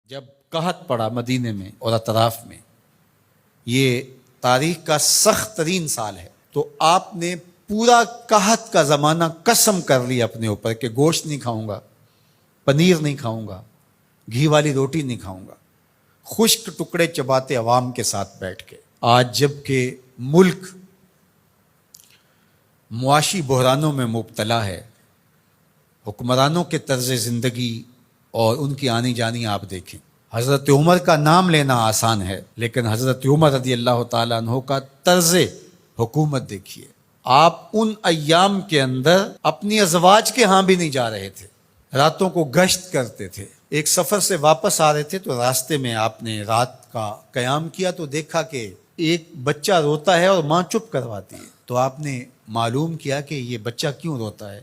جب قحط پڑا مدینے میں اور اطراف میں، یہ تاریخ کا سخت ترین سال ہے، تو آپ نے پورا قحط کا زمانہ قسم کر لی اپنے اوپر کہ گوشت نہیں کھاؤں گا، پنیر نہیں کھاؤں گا، گھی والی روٹی نہیں کھاؤں گا، خشک ٹکڑے چباتے عوام کے ساتھ بیٹھ کے۔ آج جب کہ ملک معاشی بحرانوں میں مبتلا ہے، حکمرانوں کے طرز زندگی اور ان کی آنی جانی آپ دیکھیں۔ حضرت عمر کا نام لینا آسان ہے، لیکن حضرت عمر رضی اللہ تعالیٰ عنہ کا طرز حکومت دیکھیے۔ آپ ان ایام کے اندر اپنی ازواج کے ہاں بھی نہیں جا رہے تھے، راتوں کو گشت کرتے تھے۔ ایک سفر سے واپس آ رہے تھے تو راستے میں آپ نے رات کا قیام کیا تو دیکھا کہ ایک بچہ روتا ہے اور ماں چپ کرواتی ہے۔ تو آپ نے معلوم کیا کہ یہ بچہ کیوں روتا ہے،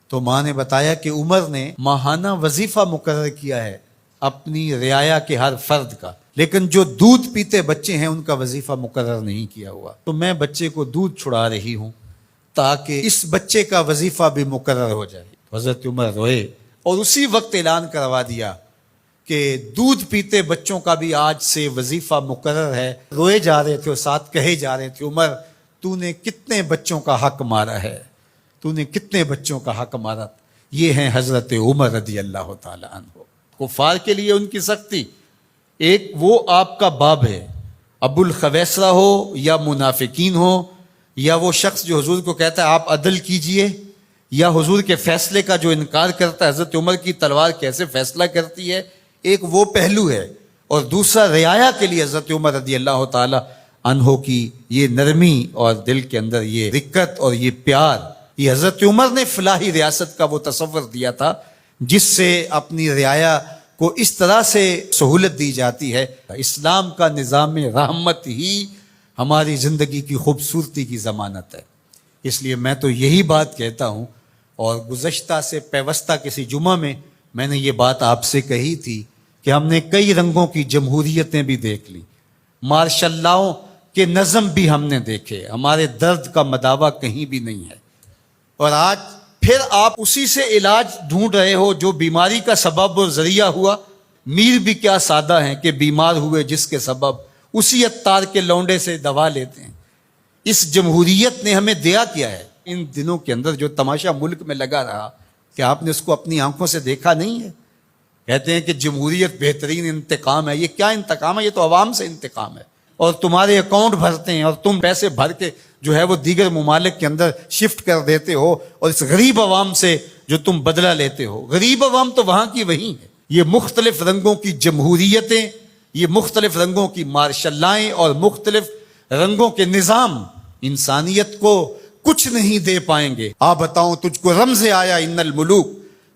تو ماں نے بتایا کہ عمر نے ماہانہ وظیفہ مقرر کیا ہے اپنی رعایا کے ہر فرد کا، لیکن جو دودھ پیتے بچے ہیں ان کا وظیفہ مقرر نہیں کیا ہوا، تو میں بچے کو دودھ چھڑا رہی ہوں تاکہ اس بچے کا وظیفہ بھی مقرر ہو جائے۔ حضرت عمر روئے اور اسی وقت اعلان کروا دیا کہ دودھ پیتے بچوں کا بھی آج سے وظیفہ مقرر ہے۔ روئے جا رہے تھے اور ساتھ کہے جا رہے تھے، عمر تو نے کتنے بچوں کا حق مارا ہے، تو نے کتنے بچوں کا حق مارا۔ یہ ہیں حضرت عمر رضی اللہ تعالی عنہ۔ کفار کے لیے ان کی سختی، ایک وہ آپ کا باب ہے، ابو الخویسرہ ہو یا منافقین ہو یا وہ شخص جو حضور کو کہتا ہے آپ عدل کیجئے، یا حضور کے فیصلے کا جو انکار کرتا ہے، حضرت عمر کی تلوار کیسے فیصلہ کرتی ہے، ایک وہ پہلو ہے، اور دوسرا رعایا کے لیے حضرت عمر رضی اللہ تعالی عنہ کی یہ نرمی اور دل کے اندر یہ رقت اور یہ پیار، یہ حضرت عمر نے فلاحی ریاست کا وہ تصور دیا تھا جس سے اپنی رعایا کو اس طرح سے سہولت دی جاتی ہے۔ اسلام کا نظام رحمت ہی ہماری زندگی کی خوبصورتی کی ضمانت ہے۔ اس لیے میں تو یہی بات کہتا ہوں، اور گزشتہ سے پیوستہ کسی جمعہ میں نے یہ بات آپ سے کہی تھی کہ ہم نے کئی رنگوں کی جمہوریتیں بھی دیکھ لی، مارشل لاؤں کے نظم بھی ہم نے دیکھے، ہمارے درد کا مداوع کہیں بھی نہیں ہے، اور آج پھر آپ اسی سے علاج ڈھونڈ رہے ہو جو بیماری کا سبب اور ذریعہ ہوا۔ میر بھی کیا سادہ ہیں کہ بیمار ہوئے جس کے سبب اسی عطار کے لونڈے سے دوا لیتے ہیں۔ اس جمہوریت نے ہمیں دیا کیا ہے؟ ان دنوں کے اندر جو تماشا ملک میں لگا رہا کہ آپ نے اس کو اپنی آنکھوں سے دیکھا نہیں ہے؟ کہتے ہیں کہ جمہوریت بہترین انتقام ہے۔ یہ کیا انتقام ہے؟ یہ تو عوام سے انتقام ہے، اور تمہارے اکاؤنٹ بھرتے ہیں اور تم پیسے بھر کے جو ہے وہ دیگر ممالک کے اندر شفٹ کر دیتے ہو، اور اس غریب عوام سے جو تم بدلہ لیتے ہو۔ غریب عوام تو وہاں کی وہی ہے۔ یہ مختلف رنگوں کی جمہوریتیں، یہ مختلف رنگوں کی مارشل لائیں اور مختلف رنگوں کے نظام انسانیت کو کچھ نہیں دے پائیں گے۔ بتاؤں تجھ کو رمز آیا ان الملوک،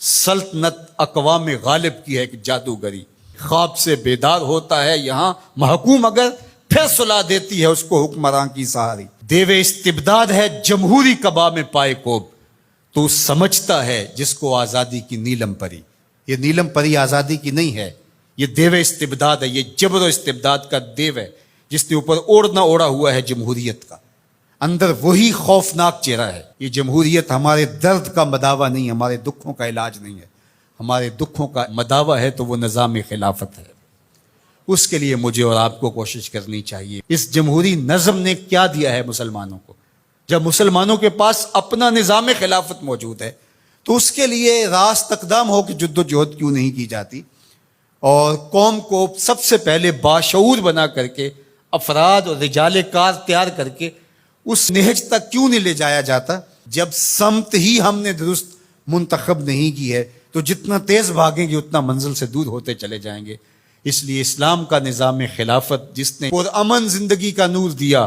سلطنت اقوام غالب کی ہے کہ جادوگری، خواب سے بیدار ہوتا ہے یہاں محکوم، اگر پھر سلا دیتی ہے اس کو حکمراں کی سہاری۔ دیو استبداد ہے جمہوری قبا میں پائے کوب، تو سمجھتا ہے جس کو آزادی کی نیلم پری۔ یہ نیلم پری آزادی کی نہیں ہے، یہ دیو استبداد ہے، یہ جبر و استبداد کا دیو ہے جس نے اوپر اوڑھنا اوڑھا ہوا ہے جمہوریت کا، اندر وہی خوفناک چہرہ ہے۔ یہ جمہوریت ہمارے درد کا مداوع نہیں، ہمارے دکھوں کا علاج نہیں ہے، ہمارے دکھوں کا مداوع ہے تو وہ نظام خلافت ہے۔ اس کے لیے مجھے اور آپ کو کوشش کرنی چاہیے۔ اس جمہوری نظم نے کیا دیا ہے مسلمانوں کو؟ جب مسلمانوں کے پاس اپنا نظام خلافت موجود ہے تو اس کے لیے راست اقدام ہو کہ جد و جہد کیوں نہیں کی جاتی، اور قوم کو سب سے پہلے باشعور بنا کر کے افراد اور رجال کار تیار کر کے اس نہج تک کیوں نہیں لے جایا جاتا؟ جب سمت ہی ہم نے درست منتخب نہیں کی ہے تو جتنا تیز بھاگیں گے اتنا منزل سے دور ہوتے چلے جائیں گے۔ اس لیے اسلام کا نظام خلافت جس نے پرامن زندگی کا نور دیا،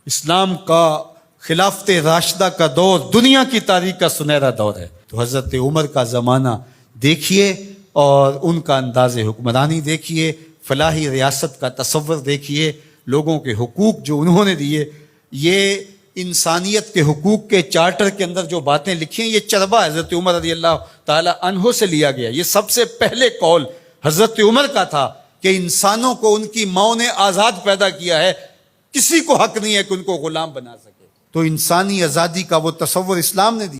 اسلام کا خلافت راشدہ کا دور دنیا کی تاریخ کا سنہرا دور ہے۔ تو حضرت عمر کا زمانہ دیکھیے اور ان کا انداز حکمرانی دیکھیے، فلاحی ریاست کا تصور دیکھیے، لوگوں کے حقوق جو انہوں نے دیے۔ یہ انسانیت کے حقوق کے چارٹر کے اندر جو باتیں لکھی ہیں، یہ چربہ حضرت عمر رضی اللہ تعالی عنہ سے لیا گیا۔ یہ سب سے پہلے قول حضرت عمر کا تھا کہ انسانوں کو ان کی ماں نے آزاد پیدا کیا ہے، کسی کو حق نہیں ہے کہ ان کو غلام بنا سکے۔ تو انسانی آزادی کا وہ تصور اسلام نے دیا۔